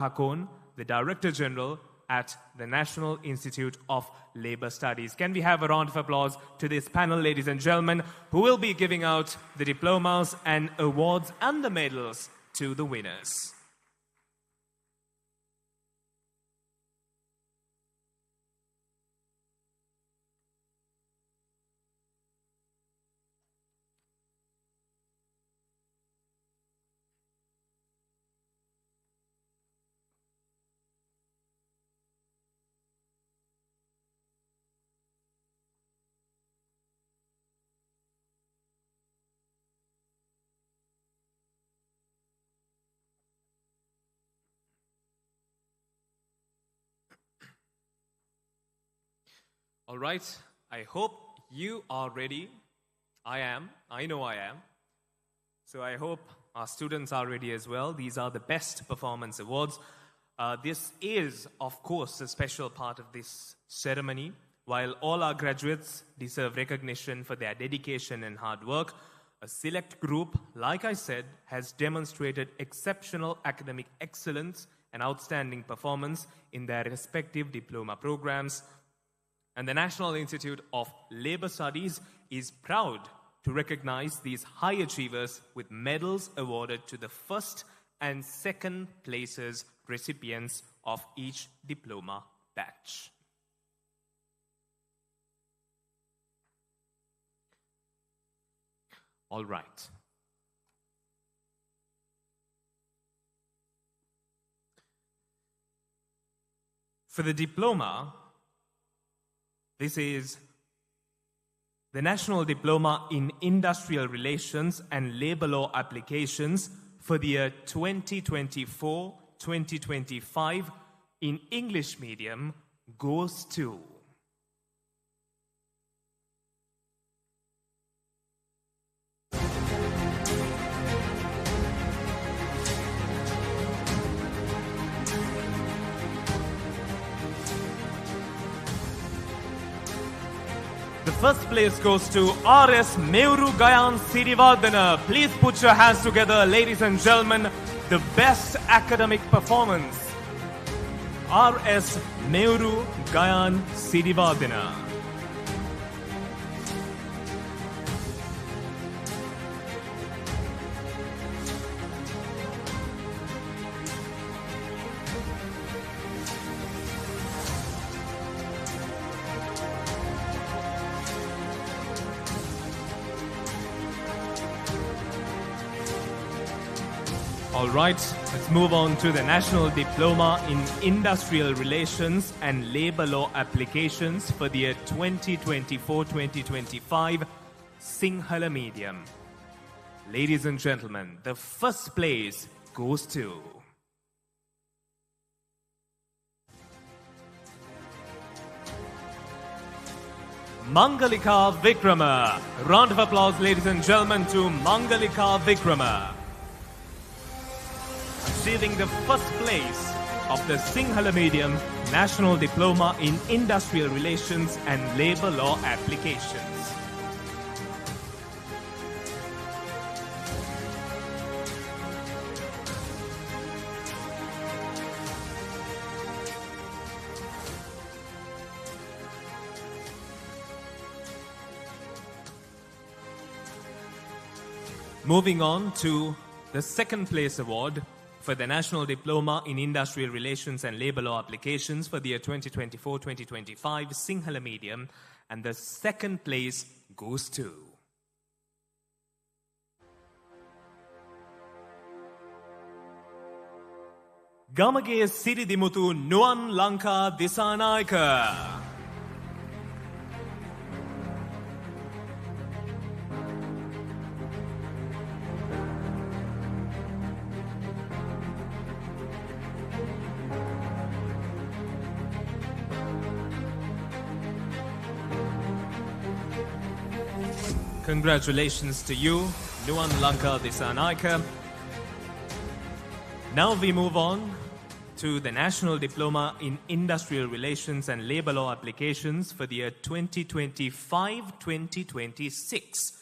Hakon, the Director General at the National Institute of Labour Studies. Can we have a round of applause to this panel, ladies and gentlemen, who will be giving out the diplomas and awards and the medals to the winners. All right, I hope you are ready. I am. I know I am. So I hope our students are ready as well. These are the Best Performance Awards. This is, of course, a special part of this ceremony. While all our graduates deserve recognition for their dedication and hard work, a select group, like I said, has demonstrated exceptional academic excellence and outstanding performance in their respective diploma programs. And the National Institute of Labour Studies is proud to recognize these high achievers with medals awarded to the first and second places recipients of each diploma batch. All right. For the diploma, this is the National Diploma in Industrial Relations and Labour Law Applications for the year 2024-2025 in English medium goes to the first place goes to RS Meuru Gayan Sirivardhana. Please put your hands together, ladies and gentlemen. The best academic performance. RS Meuru Gayan Sirivardhana. All right, let's move on to the National Diploma in Industrial Relations and Labour Law Applications for the year 2024-2025, Sinhala Medium. Ladies and gentlemen, the first place goes to Mangalika Vikrama. Round of applause, ladies and gentlemen, to Mangalika Vikrama, achieving the first place of the Sinhala Medium National Diploma in Industrial Relations and Labour Law Applications. Moving on to the second place award for the National Diploma in Industrial Relations and Labour Law Applications for the year 2024-2025, Sinhala Medium, and the second place goes to Gamage Siridimutu Nuan Lanka Disanayaka. Congratulations to you, Nuan Lanka Disanaika. Now we move on to the National Diploma in Industrial Relations and Labour Law Applications for the year 2025-2026.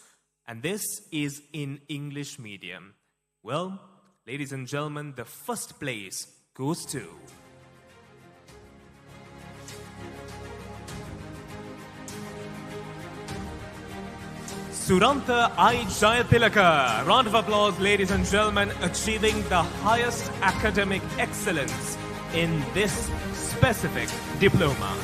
And this is in English medium. Well, ladies and gentlemen, the first place goes to Surantha I. Jayatilaka. Round of applause, ladies and gentlemen, achieving the highest academic excellence in this specific diploma.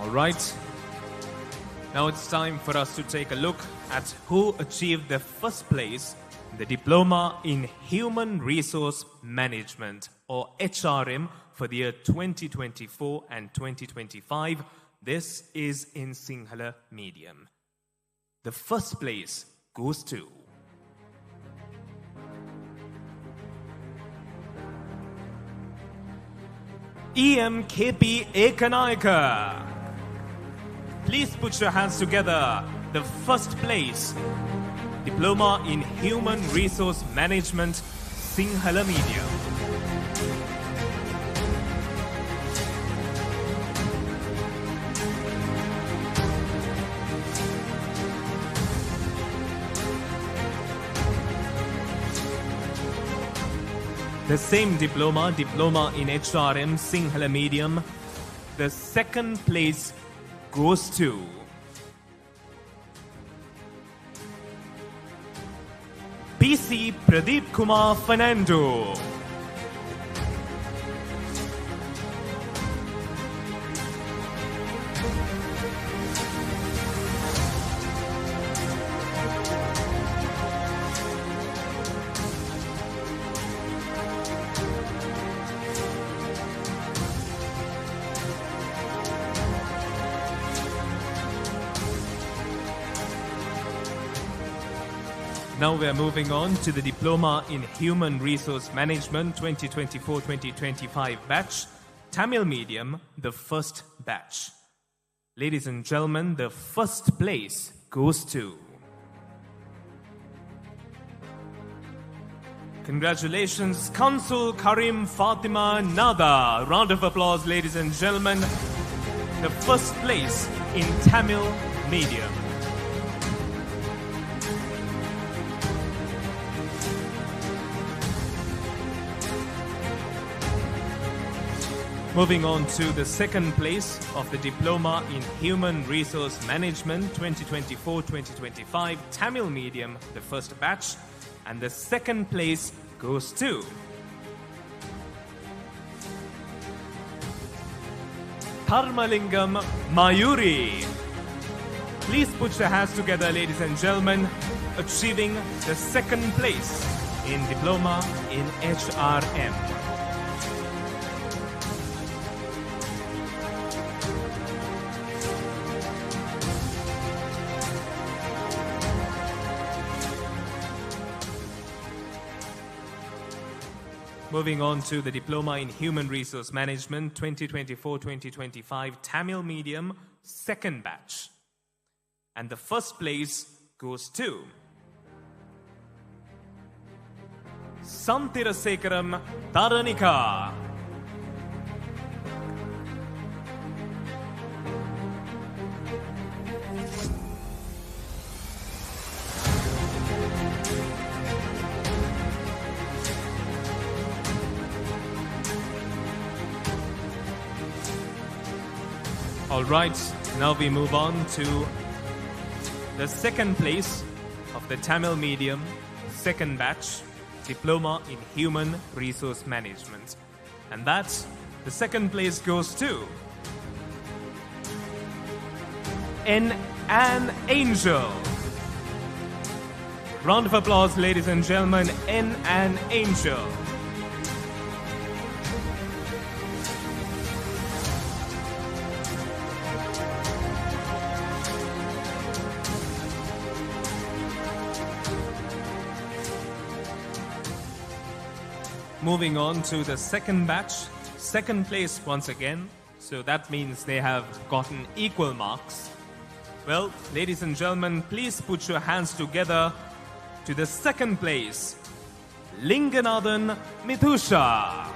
All right. Now it's time for us to take a look at who achieved the first place in the Diploma in Human Resource Management, or HRM, for the year 2024 and 2025. This is in Sinhala medium. The first place goes to EMKP Ekanayaka. Please put your hands together. The first place, Diploma in Human Resource Management, Sinhala Medium. The same diploma in HRM, Sinhala Medium. The second place goes to PC Pradeep Kumar Fernando. Now we are moving on to the Diploma in Human Resource Management 2024-2025 batch, Tamil Medium, the first batch. Ladies and gentlemen, the first place goes to... Congratulations, Consul Karim Fatima Nada. Round of applause, ladies and gentlemen. The first place in Tamil Medium. Moving on to the second place of the Diploma in Human Resource Management 2024-2025 Tamil Medium, the first batch. And the second place goes to Tharmalingam Mayuri. Please put your hands together, ladies and gentlemen, achieving the second place in Diploma in HRM. Moving on to the Diploma in Human Resource Management 2024-2025 Tamil Medium, second batch. And the first place goes to Santirasekharam Taranika. All right, now we move on to the second place of the Tamil Medium, second batch, Diploma in Human Resource Management. And that's, the second place goes to An Angel. Round of applause, ladies and gentlemen, An Angel. Moving on to the second batch, second place once again. So that means they have gotten equal marks. Well, ladies and gentlemen, please put your hands together to the second place, Linganathan Mithusha.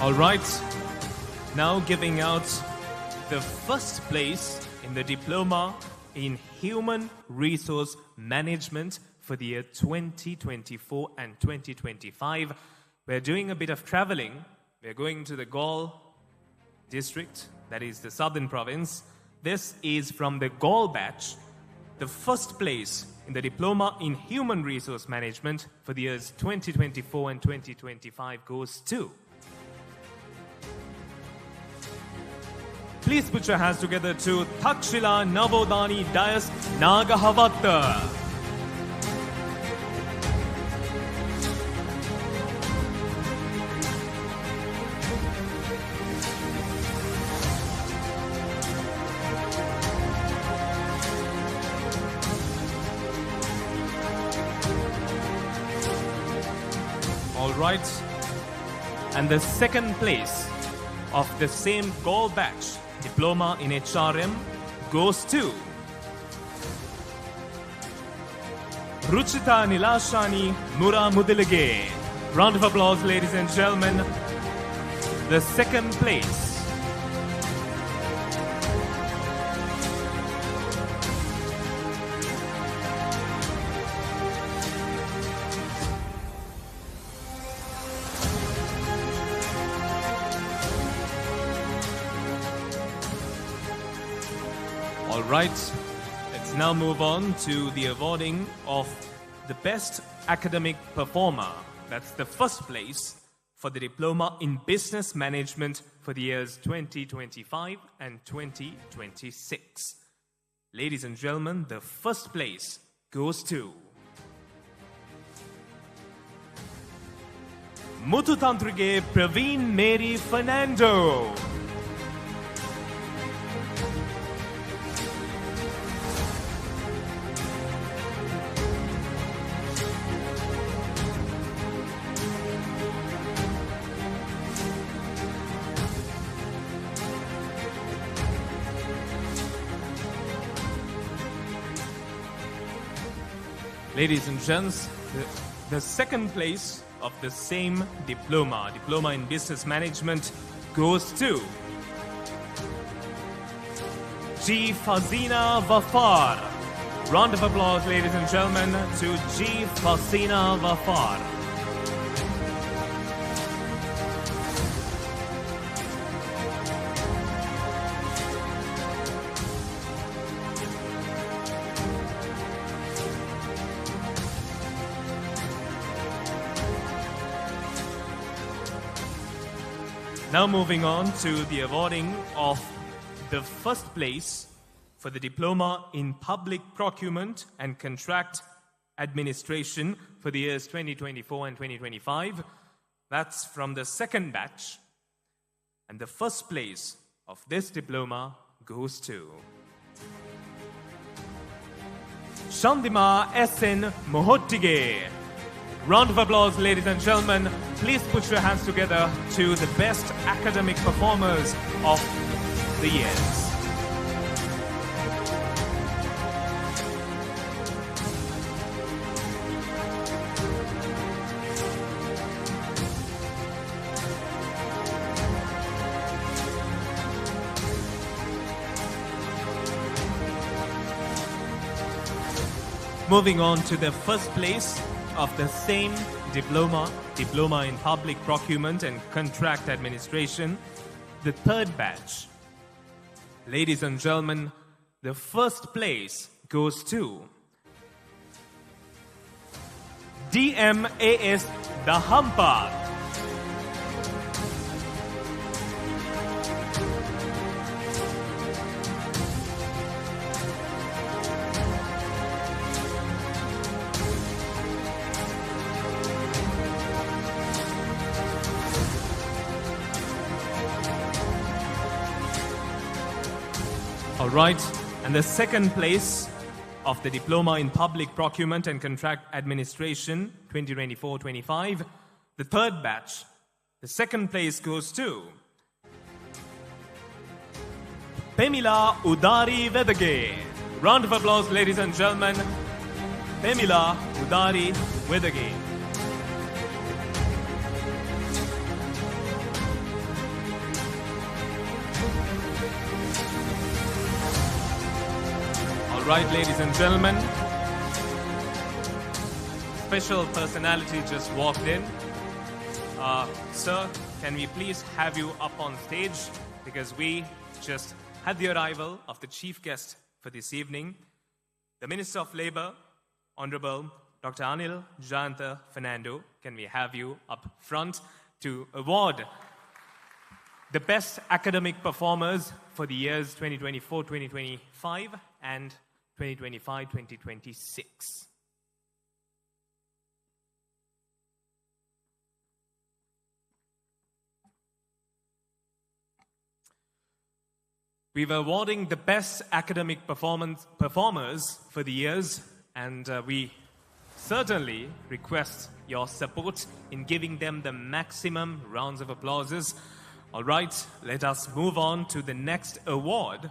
All right. Now giving out the first place in the Diploma in Human Resource Management for the year 2024 and 2025. We're doing a bit of traveling. We're going to the Gaul district, that is the southern province. This is from the Gaul batch. The first place in the Diploma in Human Resource Management for the years 2024 and 2025 goes to... Please put your hands together to Takshila Navodani Dias Nagahavatta. All right. And the second place of the same Gaul batch, Diploma in HRM, goes to Ruchita Nilashani Mura Mudilige. Round of applause, ladies and gentlemen. The second place. All right, let's now move on to the awarding of the Best Academic Performer. That's the first place for the Diploma in Business Management for the years 2025 and 2026. Ladies and gentlemen, the first place goes to Mututantrige Praveen Mary Fernando. Ladies and gents, the second place of the same Diploma in Business Management, goes to G. Fazina Wafar. Round of applause, ladies and gentlemen, to G. Fazina Wafar. Now moving on to the awarding of the first place for the Diploma in Public Procurement and Contract Administration for the years 2024 and 2025. That's from the second batch. And the first place of this diploma goes to Shandima S.N. Mohottige. Round of applause, ladies and gentlemen. Please put your hands together to the best academic performers of the years. Moving on to the first place of the same diploma in Public Procurement and Contract Administration, the third batch. Ladies and gentlemen, the first place goes to DMAS Dahampa. All right, and the second place of the Diploma in Public Procurement and Contract Administration 2024-25, the third batch, the second place goes to Pemila Udari Vedage. Round of applause, ladies and gentlemen. Pemila Udari Vedage. Right, ladies and gentlemen, special personality just walked in. Sir, can we please have you up on stage? Because we just had the arrival of the chief guest for this evening, the Minister of Labour, Honorable Dr. Anil Jayanta Fernando. Can we have you up front to award the best academic performers for the years 2024-2025 and 2025-2026. We were awarding the best academic performers for the years, and we certainly request your support in giving them the maximum rounds of applauses. All right, let us move on to the next award.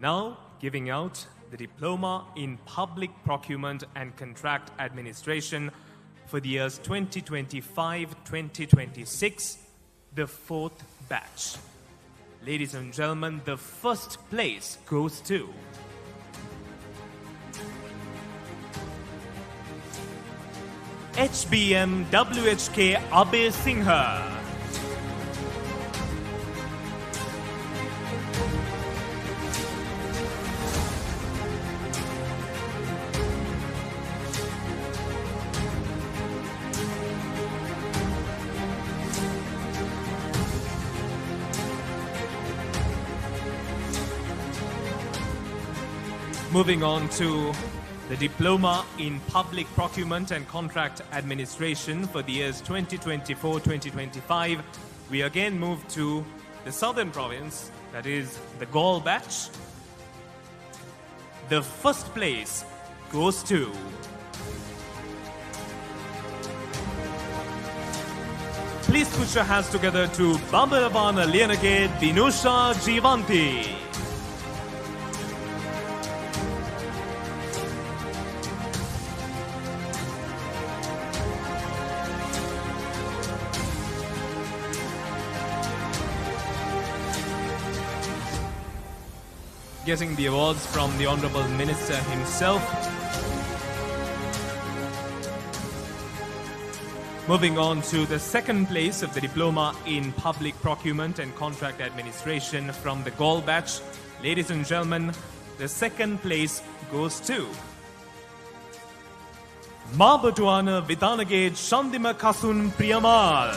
Now, giving out the Diploma in Public Procurement and Contract Administration for the years 2025-2026, the fourth batch. Ladies and gentlemen, the first place goes to HBM WHK Abhay Singha. Moving on to the Diploma in Public Procurement and Contract Administration for the years 2024-2025. We again move to the Southern Province, that is the Gaul batch. The first place goes to please put your hands together to Bambaravana Lianake Dinusha Jivanti. Getting the awards from the Honourable Minister himself. Moving on to the second place of the Diploma in Public Procurement and Contract Administration from the Gaul batch. Ladies and gentlemen, the second place goes to Mabatuana Vitanage Shandima Kasun Priyamal.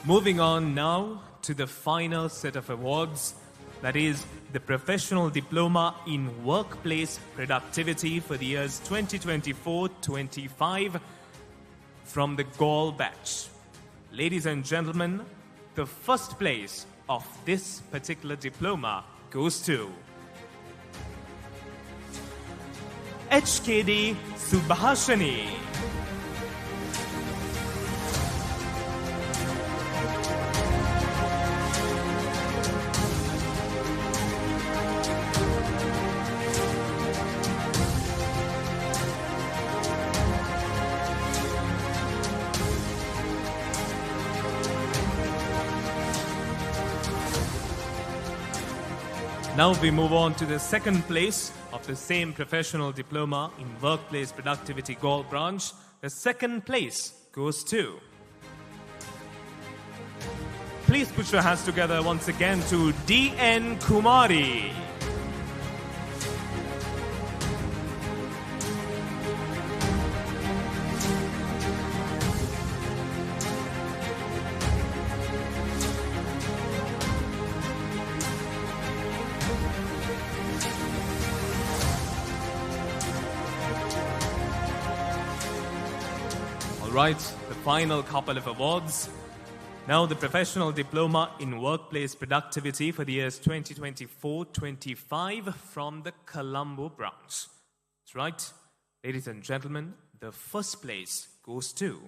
Moving on now to the final set of awards, that is the Professional Diploma in Workplace Productivity for the years 2024-25 from the Gaul batch. Ladies and gentlemen, the first place of this particular diploma goes to HKD Subhashani. Now we move on to the second place of the same Professional Diploma in Workplace Productivity Gaul branch. The second place goes to please put your hands together once again to D.N. Kumari. Right, the final couple of awards. Now the Professional Diploma in Workplace Productivity for the years 2024-25 from the Colombo branch. That's right, ladies and gentlemen, the first place goes to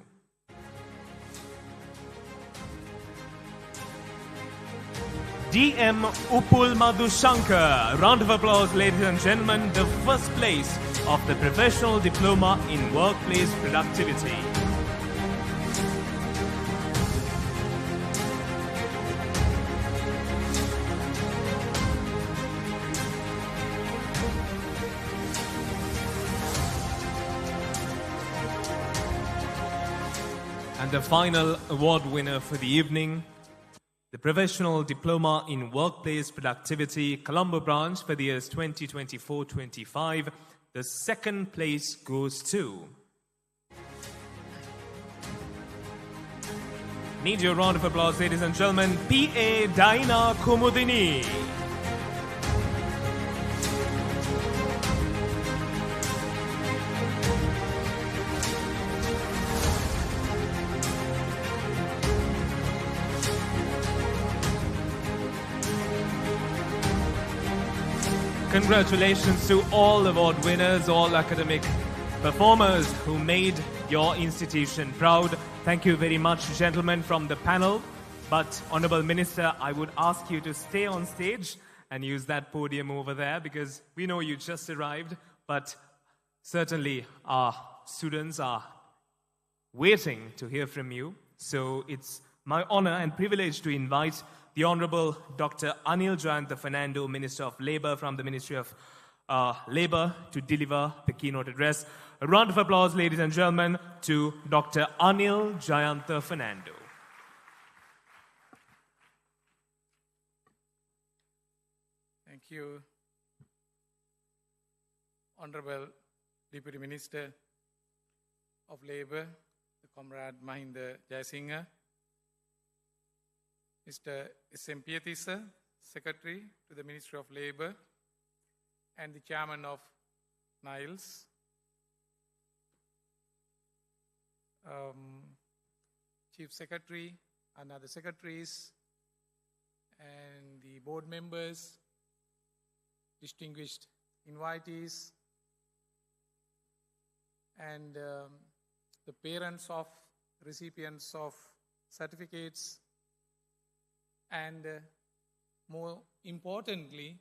DM Upul Madhushankar. Round of applause, ladies and gentlemen. The first place of the Professional Diploma in Workplace Productivity. And the final award winner for the evening, the Professional Diploma in Workplace Productivity, Colombo branch for the years 2024-25. The second place goes to... Need your round of applause, ladies and gentlemen. P.A. Daina Kumudini. Congratulations to all award winners, all academic performers who made your institution proud. Thank you very much, gentlemen, from the panel. But, Honorable Minister, I would ask you to stay on stage and use that podium over there because we know you just arrived, but certainly our students are waiting to hear from you. So it's my honor and privilege to invite the Honorable Dr. Anil Jayantha Fernando, Minister of Labour from the Ministry of Labour, to deliver the keynote address. A round of applause, ladies and gentlemen, to Dr. Anil Jayantha Fernando. Thank you, Honorable Deputy Minister of Labour, the Comrade Mahinda Jayasinghe, Mr. S.M. Piyathissa, Secretary to the Ministry of Labour, and the Chairman of NILES, Chief Secretary and other secretaries, and the board members, distinguished invitees, and the parents of recipients of certificates, and more importantly,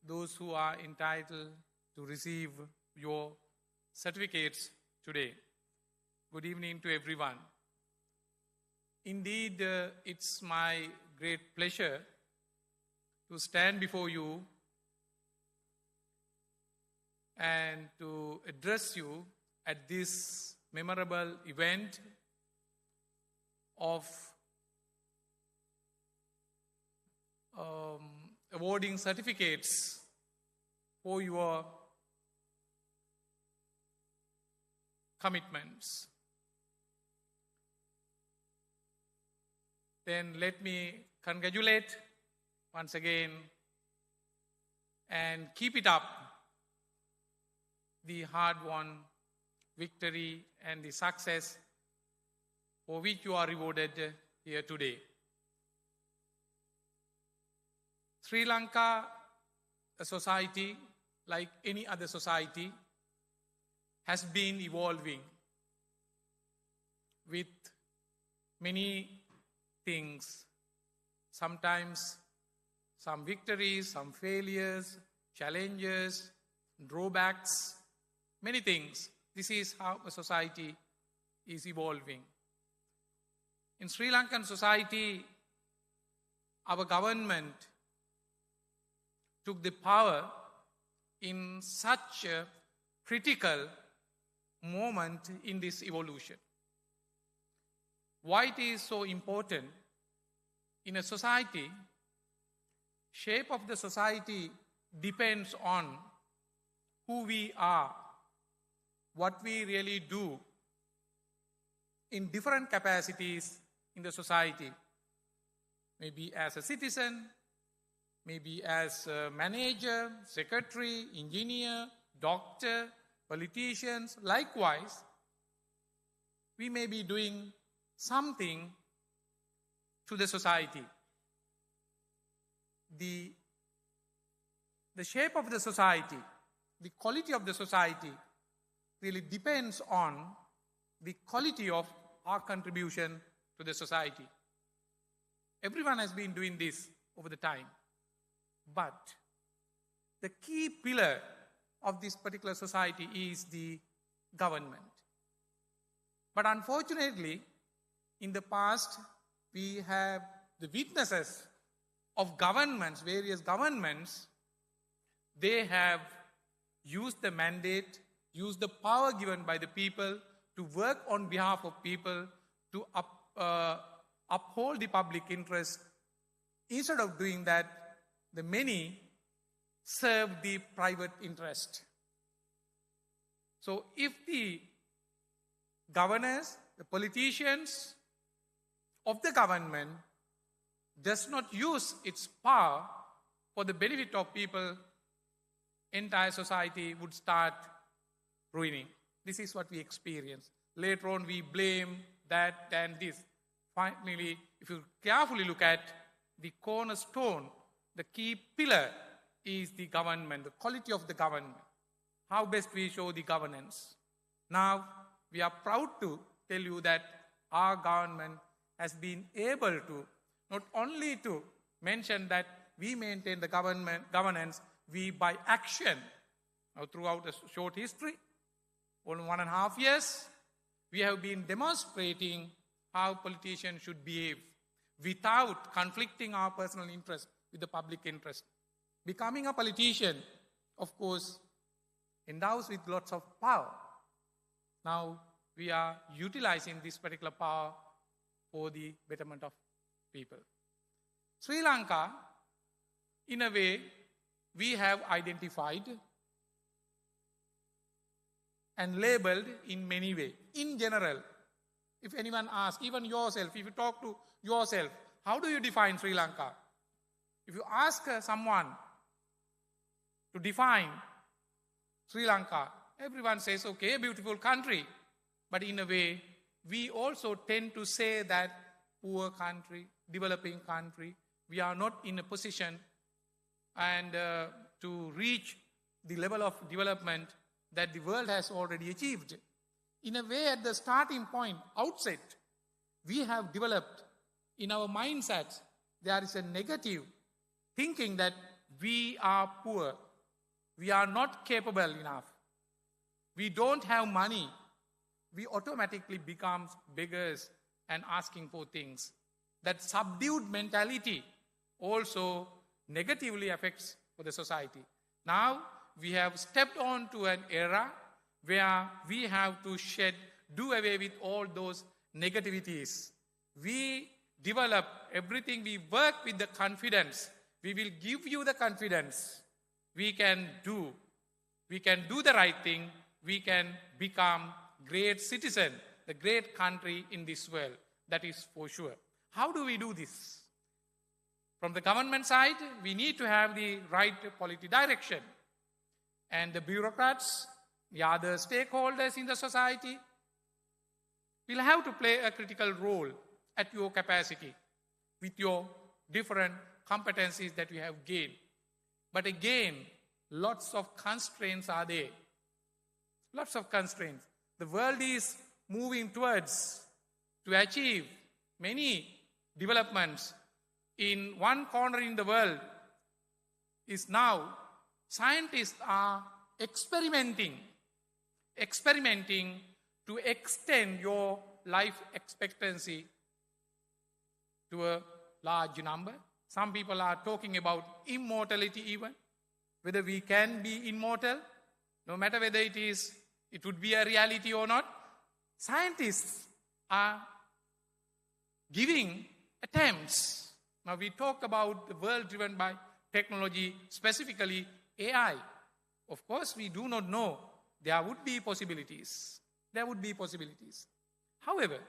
those who are entitled to receive your certificates today. Good evening to everyone. Indeed, it's my great pleasure to stand before you and to address you at this memorable event of awarding certificates for your commitments. Then let me congratulate once again and keep it up the hard-won victory and the success for which you are rewarded here today. Sri Lanka, a society like any other society, has been evolving with many things, sometimes some victories, some failures, challenges, drawbacks, many things. This is how a society is evolving. In Sri Lankan society, our government took the power in such a critical moment in this evolution. Why it is so important? In a society, shape of the society depends on who we are, what we really do in different capacities in the society. Maybe as a citizen, maybe as a manager, secretary, engineer, doctor, politicians. Likewise, we may be doing something to the society. The shape of the society, the quality of the society really depends on the quality of our contribution to the society. Everyone has been doing this over the time. But the key pillar of this particular society is the government. But unfortunately, in the past, we have the witnesses of governments, various governments, they have used the mandate, used the power given by the people to work on behalf of people, to uphold the public interest. Instead of doing that, the many serve the private interest. So if the governors, the politicians of the government does not use its power for the benefit of people, entire society would start ruining. This is what we experience. Later on, we blame that and this. Finally, if you carefully look at the cornerstone, the key pillar is the government, the quality of the government. How best we show the governance. Now, we are proud to tell you that our government has been able to not only to mention that we maintain the governance, we by action, throughout a short history, only 1.5 years, we have been demonstrating how politicians should behave without conflicting our personal interest with the public interest. Becoming a politician, of course, endows with lots of power. Now, we are utilizing this particular power for the betterment of people. Sri Lanka, in a way, we have identified and labeled in many ways. In general, if anyone asks, even yourself, if you talk to yourself, how do you define Sri Lanka? If you ask someone to define Sri Lanka, everyone says, okay, beautiful country. But in a way, we also tend to say that poor country, developing country, we are not in a position and to reach the level of development that the world has already achieved. In a way, at the starting point, outset, we have developed in our mindsets, there is a negative thinking that we are poor, we are not capable enough, we don't have money, we automatically become beggars and asking for things. That subdued mentality also negatively affects for the society. Now, we have stepped on to an era where we have to do away with all those negativities. We develop everything, we work with the confidence. We will give you the confidence. We can do the right thing. We can become great citizen, the great country in this world. That is for sure. How do we do this? From the government side, we need to have the right policy direction. And the bureaucrats, the other stakeholders in the society, will have to play a critical role at your capacity with your different competencies that you have gained. But again, lots of constraints are there. Lots of constraints. The world is moving towards to achieve many developments. In one corner in the world is now scientists are experimenting to extend your life expectancy to a large number. Some people are talking about immortality even, whether we can be immortal, no matter whether it would be a reality or not. Scientists are giving attempts. Now we talk about the world driven by technology, specifically AI. Of course, we do not know. There would be possibilities. However,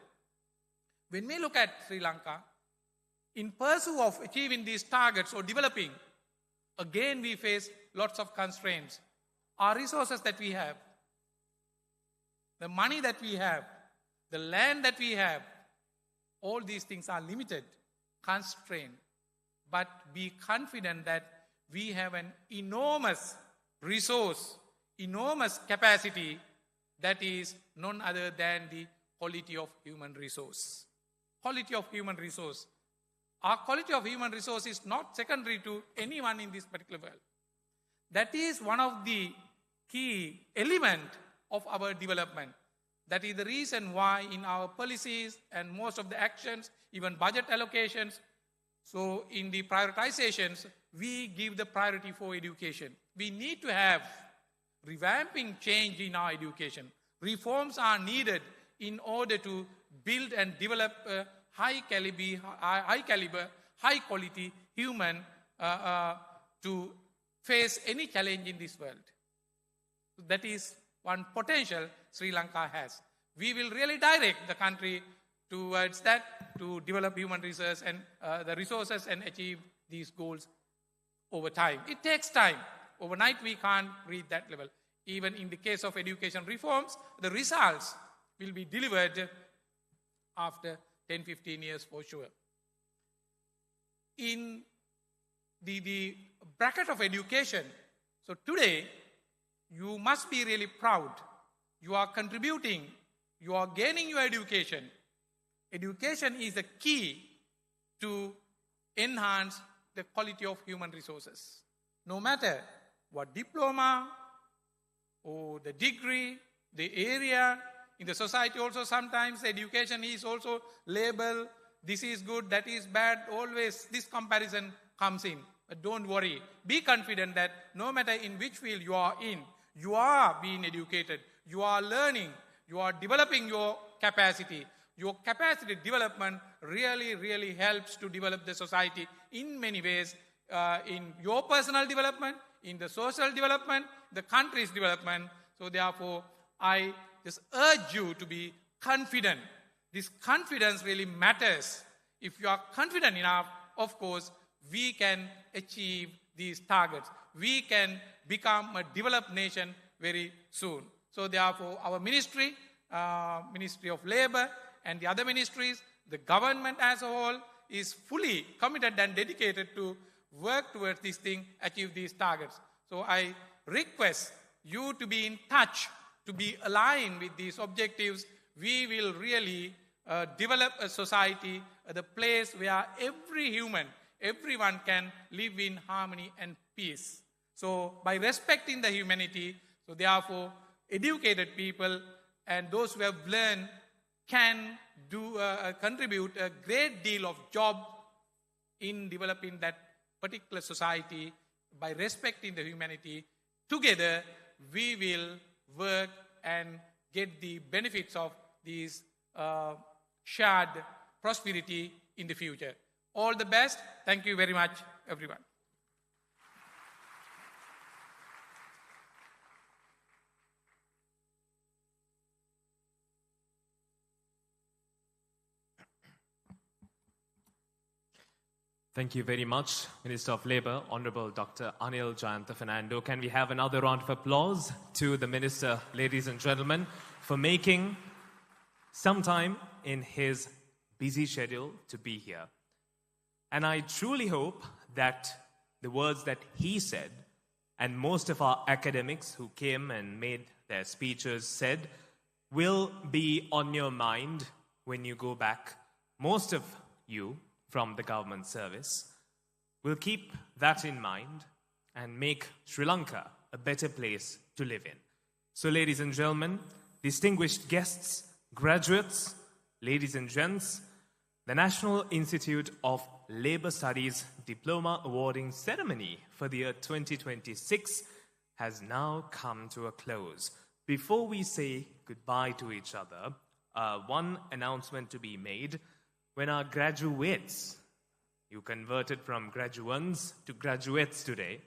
when we look at Sri Lanka, in pursuit of achieving these targets or developing, again we face lots of constraints. Our resources that we have, the money that we have, the land that we have, all these things are limited, constrained. But be confident that we have an enormous resource, enormous capacity that is none other than the quality of human resource. Quality of human resource. Our quality of human resource is not secondary to anyone in this particular world. That is one of the key elements of our development. That is the reason why in our policies and most of the actions, even budget allocations, so in the prioritizations, we give the priority for education. We need to have revamping change in our education. Reforms are needed in order to build and develop high caliber, high quality human to face any challenge in this world. That is one potential Sri Lanka has. We will really direct the country towards that to develop human resources and the resources and achieve these goals over time. It takes time. Overnight we can't reach that level. Even in the case of education reforms, the results will be delivered after 10-15 years for sure. In the bracket of education, so today you must be really proud. You are contributing, you are gaining your education. Education is the key to enhance the quality of human resources. No matter what diploma or the degree, the area, in the society also sometimes education is also labeled, this is good, that is bad, always this comparison comes in. But don't worry, be confident that no matter in which field you are in, you are being educated, you are learning, you are developing your capacity. Your capacity development really helps to develop the society in many ways, in your personal development, in the social development, the country's development. So therefore, I just urge you to be confident. This confidence really matters. If you are confident enough, of course, we can achieve these targets. We can become a developed nation very soon. So therefore, our ministry, Ministry of Labour, and the other ministries, the government as a whole, is fully committed and dedicated to work towards this thing, achieve these targets. So I request you to be in touch, to be aligned with these objectives. We will really develop a society, the place where every human, everyone can live in harmony and peace. So by respecting the humanity, so therefore educated people and those who have learned can contribute a great deal of job in developing that particular society. By respecting the humanity, together we will work and get the benefits of these shared prosperity in the future. All the best. Thank you very much, everyone. Thank you very much, Minister of Labour, Honourable Dr. Anil Jayantha Fernando. Can we have another round of applause to the Minister, ladies and gentlemen, for making some time in his busy schedule to be here. And I truly hope that the words that he said, and most of our academics who came and made their speeches said, will be on your mind when you go back. Most of you from the government service will keep that in mind and make Sri Lanka a better place to live in. So, ladies and gentlemen, distinguished guests, graduates, ladies and gents, the National Institute of Labour Studies Diploma Awarding Ceremony for the year 2026 has now come to a close. Before we say goodbye to each other, one announcement to be made. When our graduates, you converted from graduands to graduates today,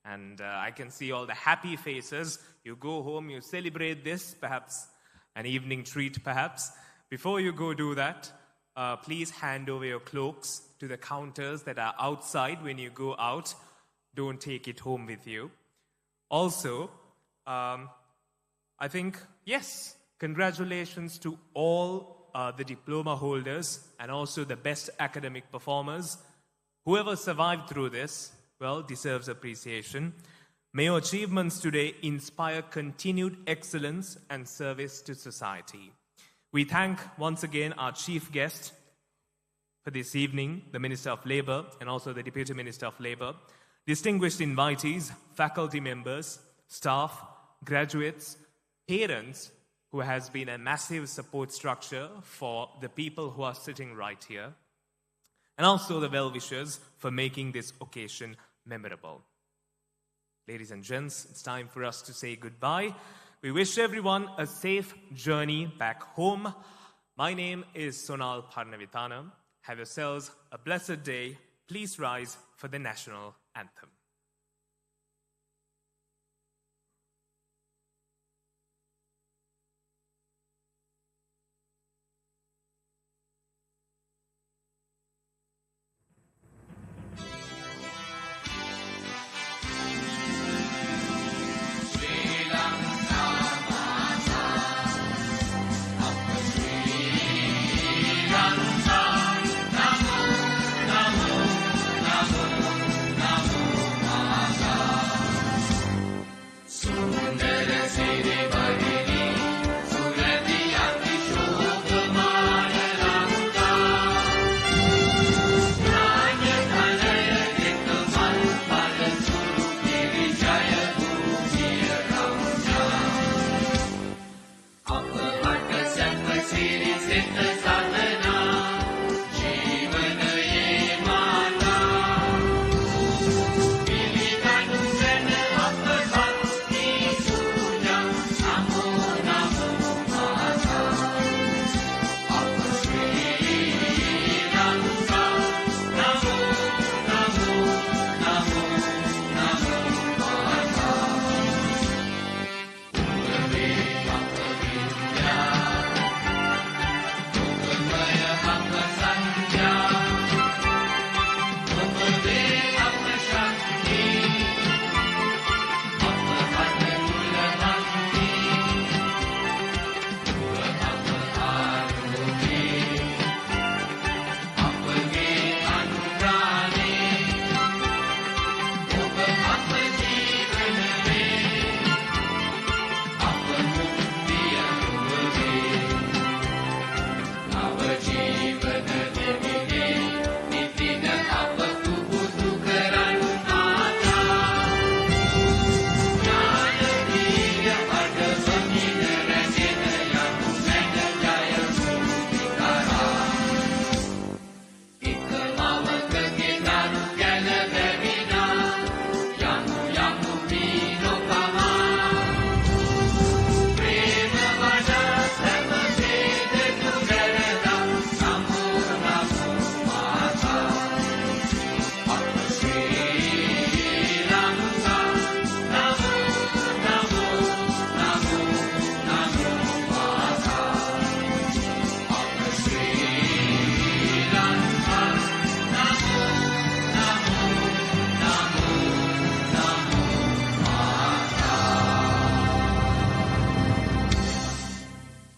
and I can see all the happy faces. You go home, you celebrate this, perhaps an evening treat perhaps. Before you go do that, please hand over your cloaks to the counters that are outside when you go out. Don't take it home with you. Also, I think, yes, congratulations to all the diploma holders and also the best academic performers. Whoever survived through this, well, deserves appreciation. May your achievements today inspire continued excellence and service to society. We thank once again our chief guest, for this evening, the Minister of Labour and also the Deputy Minister of Labour, distinguished invitees, faculty members, staff, graduates, parents, who has been a massive support structure for the people who are sitting right here, and also the well-wishers for making this occasion memorable. Ladies and gents, it's time for us to say goodbye. We wish everyone a safe journey back home. My name is Sonal Parnavitana. Have yourselves a blessed day. Please rise for the national anthem.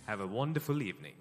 Have a wonderful evening.